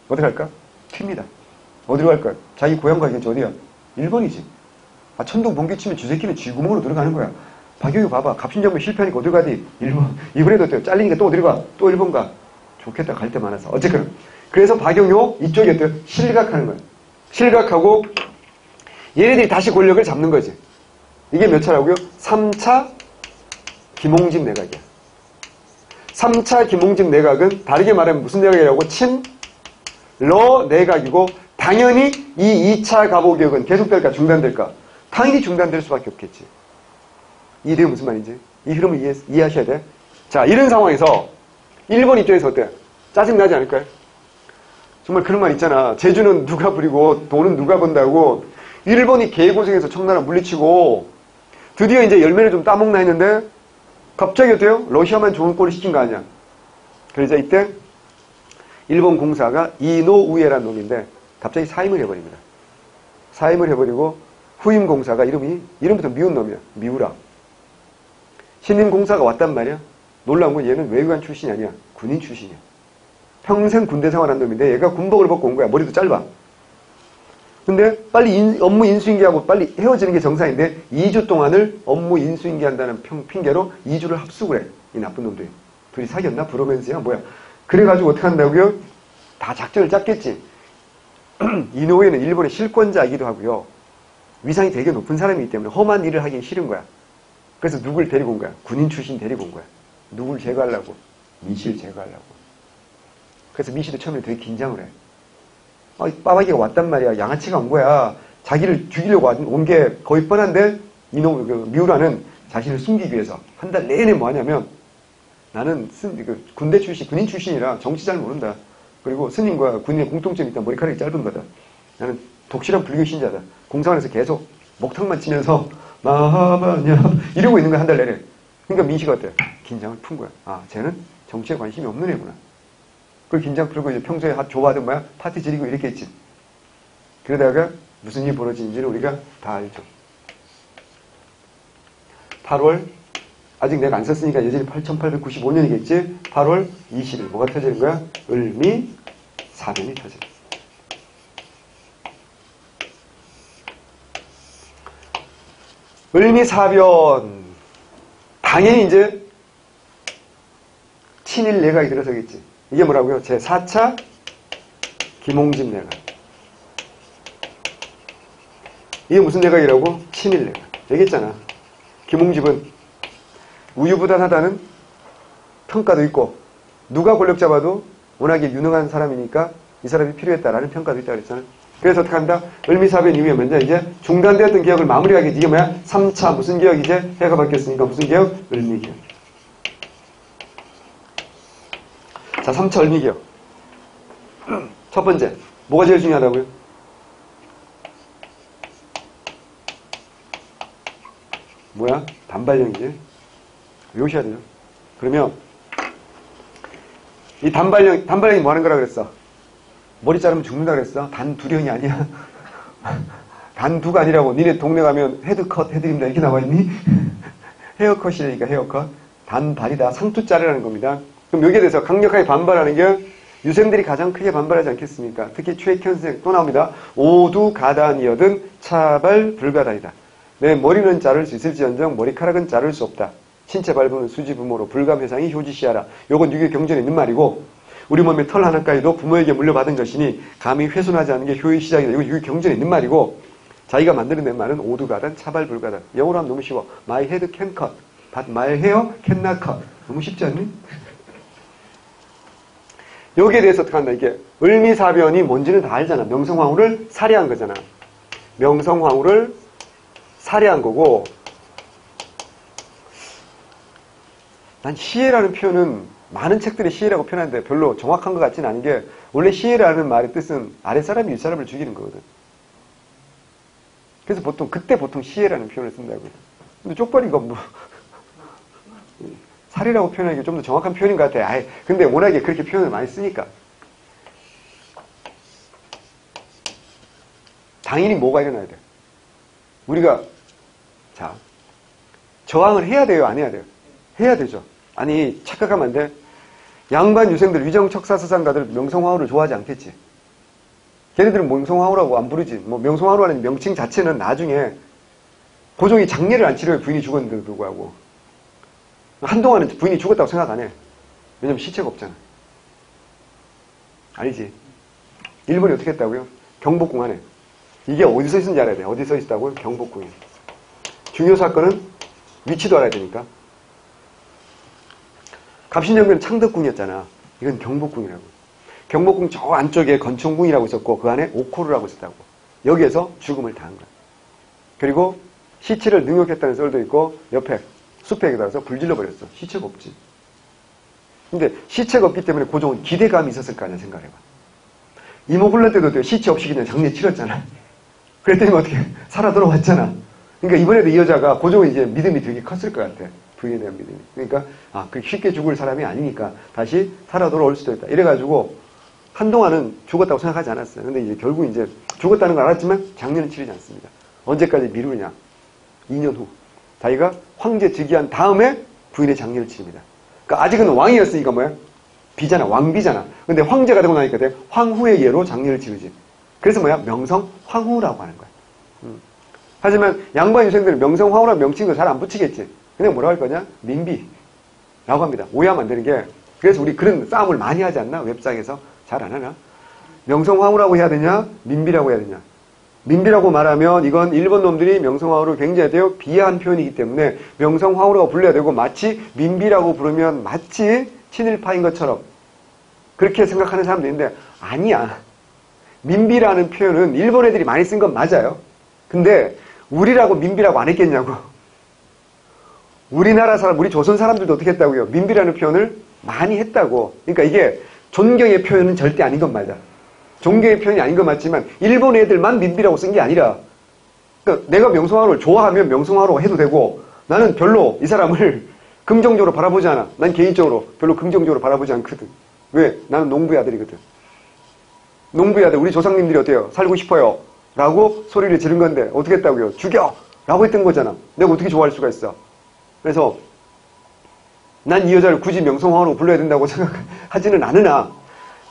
Speaker 1: 어떻게 할까? 튑니다. 어디로 갈까? 자기 고향 가겠지, 어디야? 일본이지. 천둥 번개 치면 쥐새끼는 쥐구멍으로 들어가는 거야. 박용효 봐봐. 갑신정부 실패하니까 어디 가디? 일본. 이번에도 어때요? 잘리니까 또 어디로 가? 또 일본 가. 좋겠다. 갈 때 많아서. 어쨌거나. 그래서 박용효 이쪽이 어때요? 실각하는 거야. 실각하고 얘네들이 다시 권력을 잡는 거지. 이게 몇 차라고요? 3차 김홍집 내각이야. 3차 김홍집 내각은 다르게 말하면 무슨 내각이라고? 친러 내각이고 당연히 이 2차 갑오개혁은 계속될까? 중단될까? 당연히 중단될 수밖에 없겠지. 이게 무슨 말인지? 이 흐름을 이해하셔야 돼. 자, 이런 상황에서 일본 입장에서 어때? 짜증나지 않을까요? 정말 그런 말 있잖아. 제주는 누가 부리고 돈은 누가 번다고. 일본이 개고생해서 청나라 물리치고 드디어 이제 열매를 좀 따먹나 했는데 갑자기 어때요? 러시아만 좋은 꼴을 시킨 거 아니야. 그러자 이때 일본 공사가 이노우에라는 놈인데 갑자기 사임을 해버립니다. 사임을 해버리고 후임 공사가 이름부터 미운 놈이야. 미우라. 신임 공사가 왔단 말이야. 놀라운 건 얘는 외교관 출신이 아니야. 군인 출신이야. 평생 군대 생활한 놈인데 얘가 군복을 벗고 온 거야. 머리도 짧아. 근데 빨리 업무 인수인계하고 빨리 헤어지는 게 정상인데 2주 동안을 업무 인수인계한다는 핑계로 2주를 합숙을 해. 이 나쁜 놈들이. 둘이 사귀었나? 브로맨스야? 뭐야. 그래가지고 어떻게 한다고요? 다 작전을 짰겠지. 이노우에는 일본의 실권자이기도 하고요. 위상이 되게 높은 사람이기 때문에 험한 일을 하기 싫은 거야. 그래서 누굴 데리고 온 거야? 군인 출신 데리고 온 거야. 누굴 제거하려고? 미시를 제거하려고. 그래서 미시도 처음에 되게 긴장을 해. 빠박이가 왔단 말이야. 양아치가 온 거야. 자기를 죽이려고 온 게 거의 뻔한데 미우라는 자신을 숨기기 위해서 한 달 내내 뭐 하냐면 나는 군대 출신, 군인 출신이라 정치 잘 모른다. 그리고 스님과 군인의 공통점이 있다. 머리카락이 짧은 거다. 나는 독실한 불교 신자다. 공사관에서 계속 목탁만 치면서 마하바냐 이러고 있는 거야. 한 달 내내. 그러니까 민씨가 어때? 긴장을 푼 거야. 쟤는 정치에 관심이 없는 애구나. 그 긴장 풀고 이제 평소에 좋아하던 뭐야? 파티 지리고 이랬겠지. 그러다가 무슨 일이 벌어지는지를 우리가 다 알죠. 8월 아직 내가 안 썼으니까 예전이 8895년이겠지. 8월 20일 뭐가 터지는 거야? 을미 사변이 터져. 을미 사변 당연히 이제 친일 내각이 들어서겠지. 이게 뭐라고요? 제4차 김홍집 내각. 이게 무슨 내각이라고? 친일 내각. 얘기했잖아. 김홍집은 우유부단하다는 평가도 있고 누가 권력 잡아도 워낙에 유능한 사람이니까 이 사람이 필요했다라는 평가도 있다고 그랬잖아. 그래서 어떻게 한다? 을미사변 이후에 먼저 이제 중단되었던 개혁을 마무리하겠지. 이게 뭐야? 3차 무슨 개혁? 이제 해가 바뀌었으니까 무슨 개혁? 을미개혁. 자, 3차 을미개혁. 첫 번째, 뭐가 제일 중요하다고요? 뭐야? 단발령이지. 외우셔야 돼요. 그러면 이 단발령이 뭐 하는 거라 그랬어? 머리 자르면 죽는다 그랬어? 단두령이 아니야. 단두가 아니라고. 니네 동네 가면 헤드컷 해드립니다 이렇게 나와있니? 헤어컷이라니까 헤어컷. 단발이다. 상투 자르라는 겁니다. 그럼 여기에 대해서 강력하게 반발하는 게 유생들이 가장 크게 반발하지 않겠습니까? 특히 최익현 또 나옵니다. 오두가단이여든 차발 불가단이다. 내 머리는 자를 수 있을지언정 머리카락은 자를 수 없다. 신체 발부는 수지부모로 불감회상이 효지시하라. 요건 유교 경전에 있는 말이고 우리 몸의 털 하나까지도 부모에게 물려받은 것이니 감히 훼손하지 않는 게 효의 시작이다. 이건 유교 경전에 있는 말이고 자기가 만들어낸 말은 오두가단 차발 불가단. 영어로 하면 너무 쉬워. My head can cut, but my hair cannot cut. 너무 쉽지 않니? 여기에 대해서 어떻게 한다. 이게 을미사변이 뭔지는 다 알잖아. 명성황후를 살해한 거잖아. 명성황후를 살해한 거고 난 시해라는 표현은 많은 책들이 시해라고 표현하는데 별로 정확한 것 같지는 않은 게 원래 시해라는 말의 뜻은 아랫사람이 윗사람을 죽이는 거거든. 그래서 그때 보통 시해라는 표현을 쓴다고. 근데 쪽발이가 뭐 살이라고 표현하기 좀 더 정확한 표현인 것 같아. 근데 워낙에 그렇게 표현을 많이 쓰니까. 당연히 뭐가 일어나야 돼? 우리가 저항을 해야 돼요? 안 해야 돼요? 해야 되죠. 아니 착각하면 안 돼. 양반 유생들 위정척사서상가들 명성황후를 좋아하지 않겠지. 걔네들은 명성황후라고 안 부르지. 뭐 명성황후라는 명칭 자체는 나중에 고종이 장례를 안 치러요. 부인이 죽었는데도 불구하고. 한동안은 부인이 죽었다고 생각 안 해. 왜냐면 시체가 없잖아. 알지? 일본이 어떻게 했다고요? 경복궁 안에. 이게 어디서 있는지 알아야 돼. 어디서 있다고요? 경복궁에. 중요 사건은 위치도 알아야 되니까. 갑신정변은 창덕궁이었잖아. 이건 경복궁이라고. 경복궁 저 안쪽에 건총궁이라고 있었고 그 안에 옥호루라고 있었다고. 여기에서 죽음을 당한 거야. 그리고 시체를 능욕했다는 썰도 있고 옆에 숲에 달아서 불질러 버렸어. 시체가 없지. 근데 시체가 없기 때문에 고종은 기대감이 있었을 거 아니야. 생각해봐. 이모군란 때도 시체 없이 그냥 장례 치렀잖아. 그랬더니 어떻게 살아 돌아왔잖아. 그러니까 이번에도 이 여자가 고종은 이제 믿음이 되게 컸을 것 같아. 부인에 대한 믿음이. 그러니까 그렇게 쉽게 죽을 사람이 아니니까 다시 살아 돌아올 수도 있다. 이래가지고 한동안은 죽었다고 생각하지 않았어요. 근데 이제 결국 이제 죽었다는 걸 알았지만 장례는 치르지 않습니다. 언제까지 미루느냐? 2년 후. 자기가 황제 즉위한 다음에 부인의 장례를 치릅니다. 그러니까 아직은 왕이었으니까 뭐야? 비잖아. 왕비잖아. 근데 황제가 되고 나니까 황후의 예로 장례를 치르지. 그래서 뭐야? 명성황후라고 하는 거야. 하지만 양반 유생들은 명성황후라는 명칭도 잘 안 붙이겠지. 그냥 뭐라고 할 거냐? 민비라고 합니다. 오해하면 안 되는 게 그래서 우리 그런 싸움을 많이 하지 않나? 웹상에서 잘 안 하나? 명성황후라고 해야 되냐? 민비라고 해야 되냐? 민비라고 말하면 이건 일본 놈들이 명성황후를 굉장히 비하한 표현이기 때문에 명성황후라고 불러야 되고 마치 민비라고 부르면 마치 친일파인 것처럼 그렇게 생각하는 사람도 있는데 아니야. 민비라는 표현은 일본 애들이 많이 쓴 건 맞아요. 근데 우리라고 민비라고 안 했겠냐고. 우리나라 사람, 우리 조선 사람들도 어떻게 했다고요? 민비라는 표현을 많이 했다고. 그러니까 이게 존경의 표현은 절대 아닌 건 맞아. 존경의 표현이 아닌 건 맞지만 일본 애들만 민비라고 쓴 게 아니라 그러니까 내가 명성황후를 좋아하면 명성황후라고 해도 되고 나는 별로 이 사람을 긍정적으로 바라보지 않아. 난 개인적으로 별로 긍정적으로 바라보지 않거든. 왜? 나는 농부의 아들이거든. 농부의 아들, 우리 조상님들이 어때요? 살고 싶어요. 라고 소리를 지른 건데 어떻게 했다고요? 죽여! 라고 했던 거잖아. 내가 어떻게 좋아할 수가 있어. 그래서 난 이 여자를 굳이 명성황후로 불러야 된다고 생각하지는 않으나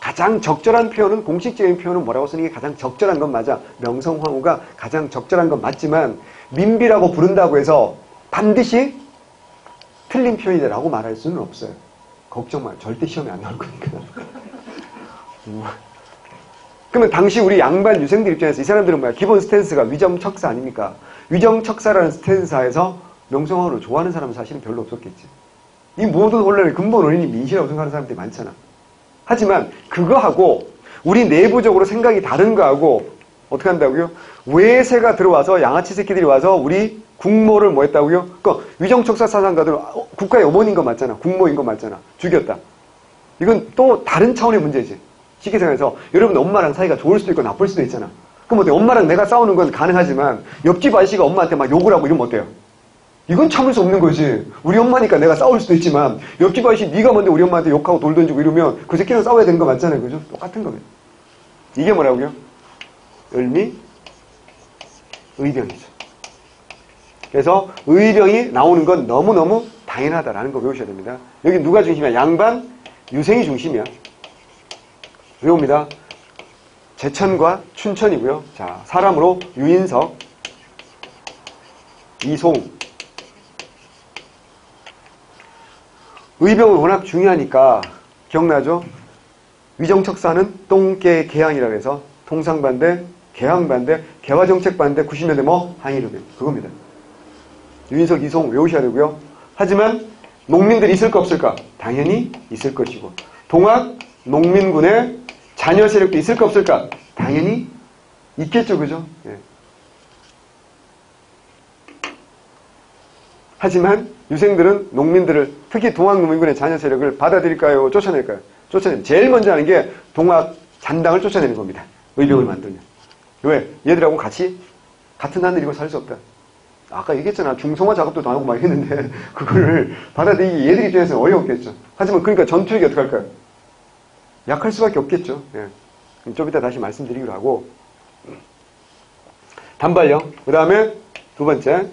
Speaker 1: 가장 적절한 표현은 공식적인 표현은 뭐라고 쓰는 게 가장 적절한 건 맞아. 명성황후가 가장 적절한 건 맞지만 민비라고 부른다고 해서 반드시 틀린 표현이다라고 말할 수는 없어요. 걱정 마요. 절대 시험에 안 나올 거니까. 그러면 당시 우리 양반 유생들 입장에서 이 사람들은 뭐야? 기본 스탠스가 위정척사 아닙니까? 위정척사라는 스탠스에서 명성황후를 좋아하는 사람은 사실은 별로 없었겠지. 이 모든 혼란의 근본 원인이 민시라고 생각하는 사람들이 많잖아. 하지만 그거하고 우리 내부적으로 생각이 다른 거하고 어떻게 한다고요? 외세가 들어와서 양아치 새끼들이 와서 우리 국모를 뭐 했다고요? 그러니까 위정척사 사상가들은 국가의 어머니인 거 맞잖아. 국모인 거 맞잖아. 죽였다. 이건 또 다른 차원의 문제지. 쉽게 생각해서 여러분 엄마랑 사이가 좋을 수도 있고 나쁠 수도 있잖아. 그럼 어때요? 엄마랑 내가 싸우는 건 가능하지만 옆집 아저씨가 엄마한테 막 욕을 하고 이러면 어때요? 이건 참을 수 없는 거지. 우리 엄마니까 내가 싸울 수도 있지만 옆집 아저씨 네가 먼저 우리 엄마한테 욕하고 돌 던지고 이러면 그 새끼랑 싸워야 되는 거 맞잖아요. 그죠? 똑같은 거예요. 이게 뭐라고요? 을미 의병이죠. 그래서 의병이 나오는 건 너무너무 당연하다라는 거 외우셔야 됩니다. 여기 누가 중심이야? 양반 유생이 중심이야. 외웁니다. 제천과 춘천이고요. 자, 사람으로 유인석, 이송. 의병은 워낙 중요하니까 기억나죠? 위정척사는 똥개 개항이라고 해서 통상반대, 개항반대, 개화정책반대, 90년대 뭐? 항일의병. 그겁니다. 유인석, 이송 외우셔야 되고요. 하지만 농민들이 있을 거 없을까? 당연히 있을 것이고, 동학 농민군의 자녀 세력도 있을 거 없을까? 당연히 있겠죠. 그죠? 예. 하지만 유생들은 농민들을, 특히 동학 농민군의 자녀 세력을 받아들일까요? 쫓아낼까요? 쫓아내는. 제일 먼저 하는 게 동학 잔당을 쫓아내는 겁니다. 의병을 만들면. 왜? 얘들하고 같이 같은 하늘이고 살 수 없다. 아까 얘기했잖아. 중성화 작업도 다 하고 막 했는데 그거를 받아들이기 얘들 입장에서는 어려웠겠죠. 하지만 그러니까 전투력이 어떻게 할까요? 약할 수밖에 없겠죠. 예. 좀 이따 다시 말씀드리기로 하고. 단발령. 그 다음에 두 번째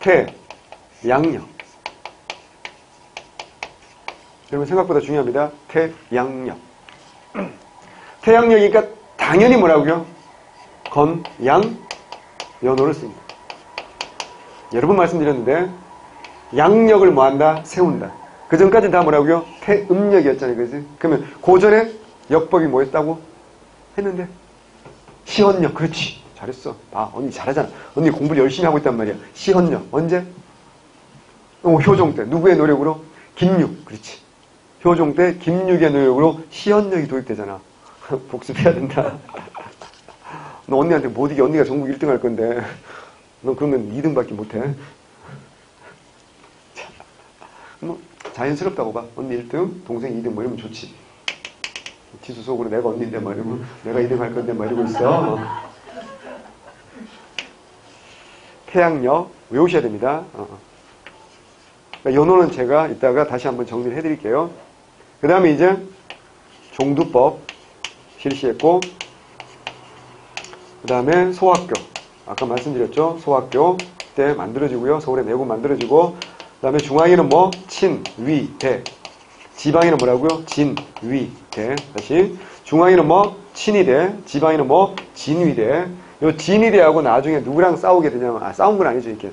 Speaker 1: 태양력. 여러분 생각보다 중요합니다. 태양력. 태양력이니까 당연히 뭐라고요? 건, 양, 연호를 씁니다. 여러 번 말씀드렸는데 양력을 뭐한다? 세운다. 그 전까지는 다 뭐라고요? 태음력이었잖아요. 그지? 그러면 고전에 역법이 뭐였다고? 했는데 시헌력. 그렇지. 잘했어. 아, 언니 잘하잖아. 언니 공부를 열심히 하고 있단 말이야. 시헌력. 언제? 효종 때. 누구의 노력으로? 김육. 그렇지. 효종 때 김육의 노력으로 시헌력이 도입되잖아. 복습해야 된다. 너 언니한테 못 이겨. 언니가 전국 1등 할 건데 너 그러면 2등밖에 못해. 뭐 자연스럽다고 봐. 언니 1등, 동생 2등 뭐 이러면 좋지. 지수 속으로 내가 언니인데 말이고 내가 2등 할 건데 말이고 있어. 태양력 외우셔야 됩니다. 그러니까 연호는 제가 이따가 다시 한번 정리를 해드릴게요. 그 다음에 이제 종두법 실시했고, 그 다음에 소학교. 아까 말씀드렸죠. 소학교 때 만들어지고요. 서울에 내고 만들어지고, 그 다음에 중앙에는 뭐? 친, 위, 대. 지방에는 뭐라고요? 진, 위, 대. 다시. 중앙에는 뭐? 친위대. 지방에는 뭐? 진위대. 요 진위대하고 나중에 누구랑 싸우게 되냐면, 싸운 건 아니죠. 이렇게.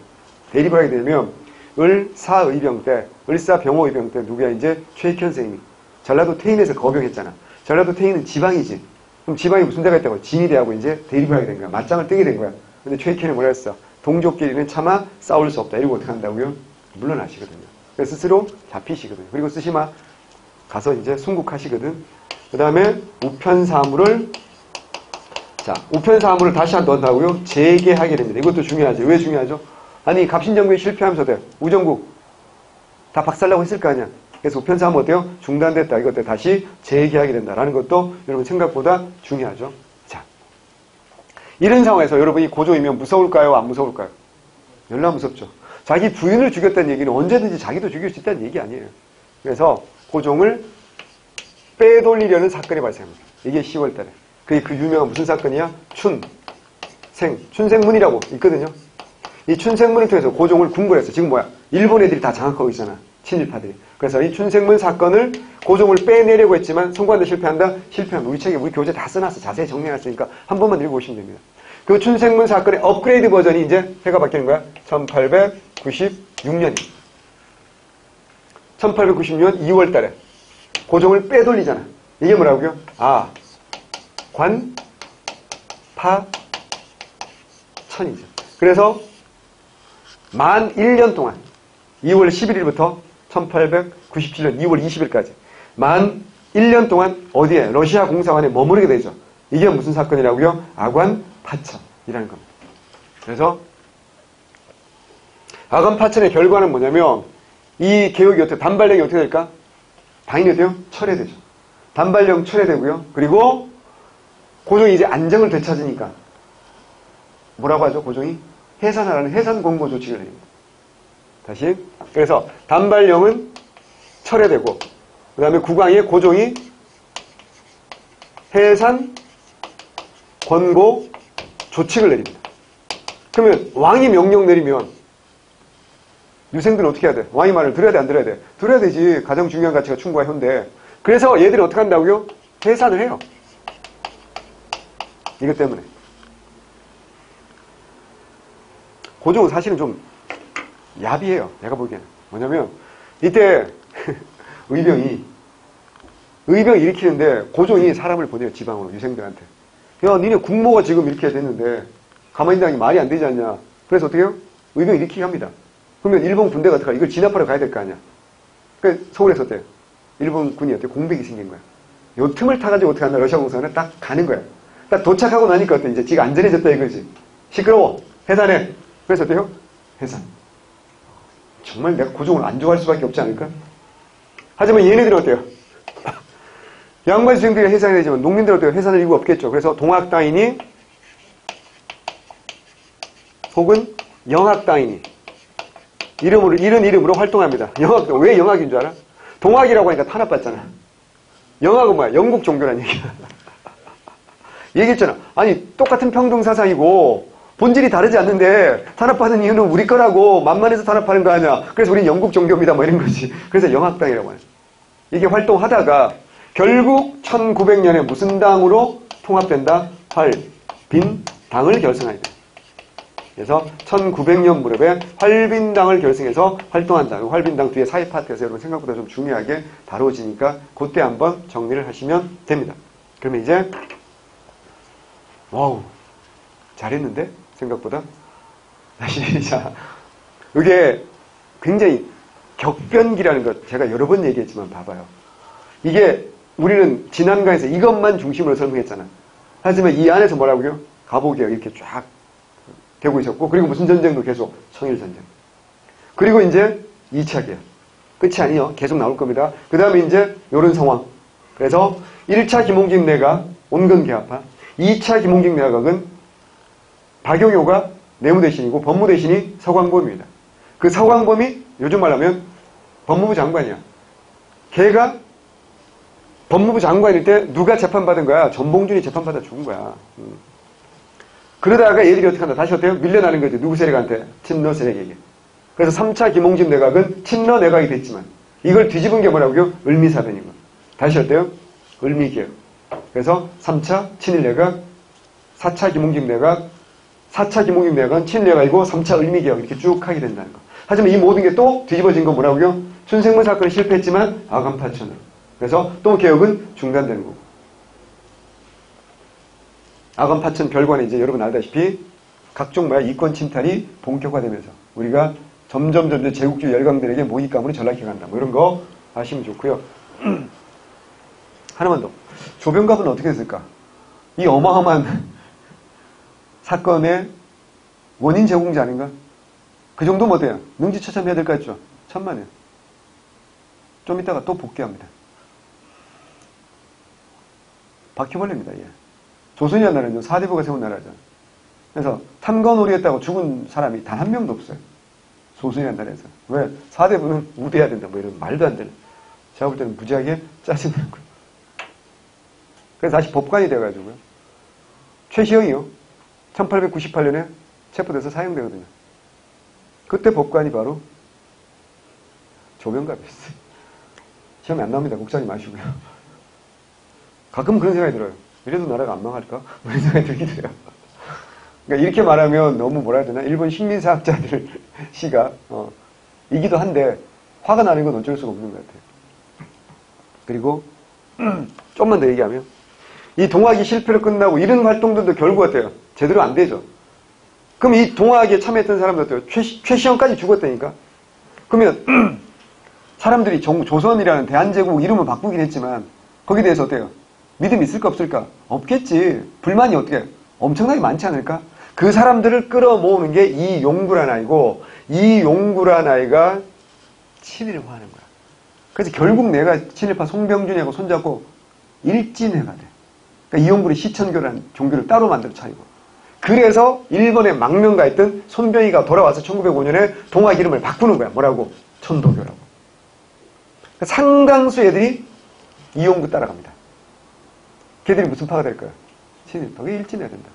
Speaker 1: 대립을 하게 되면, 을사의병 때, 을사병호의병 때 누구야? 이제 최익현 선생님이. 전라도 태인에서 거병했잖아. 전라도 태인은 지방이지. 그럼 지방이 무슨 데가 있다고? 진위대하고 이제 대립을 하게 된 거야. 맞짱을 뜨게 된 거야. 근데 최익현이 뭐라 했어? 동족끼리는 차마 싸울 수 없다. 이러고 어떻게 한다고요? 물러나시거든요. 그래서 스스로 잡히시거든요. 그리고 쓰시마 가서 이제 순국하시거든. 그 다음에 우편사물을, 자, 우편사물을 다시 한 번 한다고요? 재개하게 됩니다. 이것도 중요하죠. 왜 중요하죠? 아니, 갑신정부에 실패하면서 돼. 우정국 다 박살나고 했을 거 아니야. 그래서 우편사물 어때요? 중단됐다. 이것 때 다시 재개하게 된다라는 것도 여러분 생각보다 중요하죠. 자, 이런 상황에서 여러분이 고조이면 무서울까요? 안 무서울까요? 열나 무섭죠. 자기 부인을 죽였다는 얘기는 언제든지 자기도 죽일 수 있다는 얘기 아니에요. 그래서 고종을 빼돌리려는 사건이 발생합니다. 이게 10월달에. 그게 그 유명한 무슨 사건이야? 춘생문이라고 있거든요. 이 춘생문을 통해서 고종을 궁궐했어. 지금 뭐야? 일본 애들이 다 장악하고 있잖아. 친일파들이. 그래서 이 춘생문 사건을 고종을 빼내려고 했지만 성공한데 실패한다? 실패하면 우리 책에 우리 교재 다 써놨어. 자세히 정리해놨으니까 한 번만 읽어보시면 됩니다. 그 춘생문 사건의 업그레이드 버전이 이제 해가 바뀌는 거야. 1896년이. 1896년 2월 달에 고종을 빼돌리잖아. 이게 뭐라고요? 아, 관, 파, 천이죠. 그래서 만 1년 동안 2월 11일부터 1897년 2월 20일까지 만 1년 동안 어디에? 러시아 공사관에 머무르게 되죠. 이게 무슨 사건이라고요? 아관 파천이라는 겁니다. 그래서 아관 파천의 결과는 뭐냐면 이 개혁이 어떻게, 단발령이 어떻게 될까? 당연히 어때요? 철회되죠. 단발령 철회되고요. 그리고 고종이 이제 안정을 되찾으니까 뭐라고 하죠? 고종이 해산하라는 해산 권고 조치를 내립니다. 다시. 그래서 단발령은 철회되고 그 다음에 국왕의 고종이 해산 권고 조칙을 내립니다. 그러면 왕이 명령 내리면 유생들은 어떻게 해야 돼? 왕의 말을 들어야 돼, 안 들어야 돼? 들어야 되지. 가장 중요한 가치가 충고와 현대. 그래서 얘들이 어떻게 한다고요? 해산을 해요. 이것 때문에. 고종은 사실은 좀 야비해요. 내가 보기에는. 뭐냐면 이때 의병이 일으키는데 고종이 사람을 보내요. 지방으로 유생들한테. 야, 니네 국모가 지금 이렇게 됐는데 가만히 있는 게 말이 안 되지 않냐. 그래서 어떻게 해요? 의병 일으키게 합니다. 그러면 일본 군대가 어떡하? 이걸 진압하러 가야 될 거 아니야. 그 서울에서 어때요? 일본 군이 어때? 공백이 생긴 거야. 요 틈을 타가지고 어떻게 하나 러시아 공사는 딱 가는 거야. 딱 도착하고 나니까 어때? 이제 지가 안전해졌다 이거지. 시끄러워. 해산해. 그래서 어때요? 해산. 정말 내가 고종을 안 좋아할 수밖에 없지 않을까? 하지만 얘네들은 어때요? 양반 수생들이 해산이 되지만 농민들은 어때요? 해산할 이유가 없겠죠. 그래서 동학당인이 혹은 영학당인이 이런 이름으로 활동합니다. 영학당. 왜 영학인 줄 알아? 동학이라고 하니까 탄압받잖아. 영학은 뭐야? 영국 종교란 얘기야. 얘기했잖아. 아니 똑같은 평등사상이고 본질이 다르지 않는데 탄압받은 이유는 우리 거라고 만만해서 탄압하는 거 아니야. 그래서 우린 영국 종교입니다. 뭐 이런 거지. 그래서 영학당이라고 하는. 이게 활동하다가 결국 1900년에 무슨 당으로 통합된다? 활빈당을 결성하게 돼. 그래서 1900년 무렵에 활빈당을 결성해서 활동한다. 활빈당 뒤에 사회 파트에서 여러분 생각보다 좀 중요하게 다뤄지니까 그때 한번 정리를 하시면 됩니다. 그러면 이제 와우 잘했는데 생각보다 다시 자 이게 굉장히 격변기라는 것 제가 여러 번 얘기했지만 봐봐요. 이게 우리는 지난 강에서 이것만 중심으로 설명했잖아. 하지만 이 안에서 뭐라고요? 가보기가 이렇게 쫙 되고 있었고 그리고 무슨 전쟁도 계속 청일전쟁. 그리고 이제 2차 개혁. 끝이 아니에요. 계속 나올 겁니다. 그 다음에 이제 이런 상황. 그래서 1차 김홍진 내각 온건개합파 2차 김홍진 내각은 박용효가 내무대신이고 법무대신이 서광범입니다. 그 서광범이 요즘 말하면 법무부 장관이야. 걔가 법무부 장관일 때 누가 재판받은 거야? 전봉준이 재판받아 죽은 거야. 그러다가 얘들이 어떻게 한다? 다시 어때요? 밀려나는 거지. 누구 세력한테? 친러 세력에게. 그래서 3차 김홍진 내각은 친러 내각이 됐지만 이걸 뒤집은 게 뭐라고요? 을미사변이고. 다시 어때요? 을미개혁. 그래서 3차 친일 내각, 4차 김홍진 내각, 4차 김홍진 내각은 친일 내각이고 3차 을미개혁 이렇게 쭉 하게 된다는 거. 하지만 이 모든 게 또 뒤집어진 건 뭐라고요? 춘생문 사건은 실패했지만 아간파천으로. 그래서 또 개혁은 중단되는 거고. 아간파천 결과는 이제 여러분 알다시피 각종 이권 침탈이 본격화되면서 우리가 점점 제국주의 열강들에게 모기감으로 전락해간다. 뭐 이런 거 아시면 좋고요. 하나만 더. 조병갑은 어떻게 됐을까? 이 어마어마한 사건의 원인 제공자 아닌가? 그 정도면 어때요? 능지처참해야 될 것 같죠? 천만에요. 좀 이따가 또 복귀합니다. 바퀴벌레입니다. 예. 조선이라는 나라는 4대부가 세운 나라죠. 그래서 탐관오리했다고 죽은 사람이 단 한 명도 없어요. 조선이라는 나라에서. 왜? 4대부는 우대해야 된다. 뭐 이런 말도 안 되는. 제가 볼 때는 무지하게 짜증나는 거예요. 그래서 다시 법관이 돼가지고요. 최시영이요. 1898년에 체포돼서 사형되거든요. 그때 법관이 바로 조병갑이었어요. 시험이 안 나옵니다. 걱정하지 마시고요. 가끔 그런 생각이 들어요. 이래도 나라가 안 망할까? 뭐 이런 생각이 들기도 해요. 그러니까 이렇게 말하면 너무 뭐라 해야 되나? 일본 식민사학자들 시가 이기도 한데 화가 나는 건 어쩔 수가 없는 것 같아요. 그리고 좀만 더 얘기하면 이 동학이 실패로 끝나고 이런 활동들도 결국 어때요? 제대로 안 되죠. 그럼 이 동학에 참여했던 사람들 어때요? 최시영까지 죽었다니까? 그러면 사람들이 조선이라는 대한제국 이름을 바꾸긴 했지만 거기에 대해서 어때요? 믿음이 있을까 없을까? 없겠지. 불만이 어떻게 엄청나게 많지 않을까? 그 사람들을 끌어모으는 게 이 용구란 아이고 이 용구란 아이가 친일을 하는 거야. 그래서 결국 내가 친일파 송병준이하고 손잡고 일진회가 돼. 그러니까 이 용구는 시천교라는 종교를 따로 만들어 차리고. 그래서 일본에 망명가했던 손병희가 돌아와서 1905년에 동학 이름을 바꾸는 거야. 뭐라고? 천도교라고. 그러니까 상당수 애들이 이 용구 따라갑니다. 걔들이 무슨 파가 될 거야? 친일파. 그게 일진해야 된다.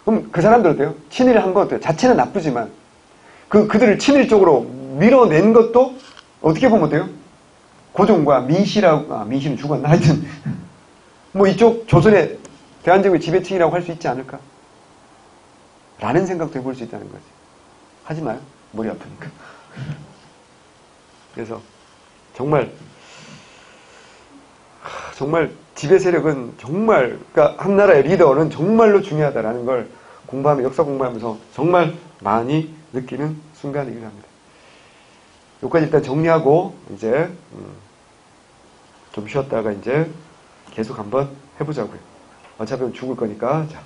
Speaker 1: 그럼 그 사람들 어때요? 친일을 한 건 어때요? 자체는 나쁘지만 그들을 친일 쪽으로 밀어낸 것도 어떻게 보면 어때요? 고종과 민씨라고, 민씨는 죽었나? 하여튼, 뭐 이쪽 조선의 대한제국의 지배층이라고 할 수 있지 않을까? 라는 생각도 해볼 수 있다는 거지. 하지 마요. 머리 아프니까. 그래서 정말 지배 세력은 정말, 그러니까 한 나라의 리더는 정말로 중요하다라는 걸 공부하면, 역사 공부하면서 정말 많이 느끼는 순간이긴 합니다. 여기까지 일단 정리하고 이제 좀 쉬었다가 이제 계속 한번 해보자고요. 어차피 죽을 거니까. 자.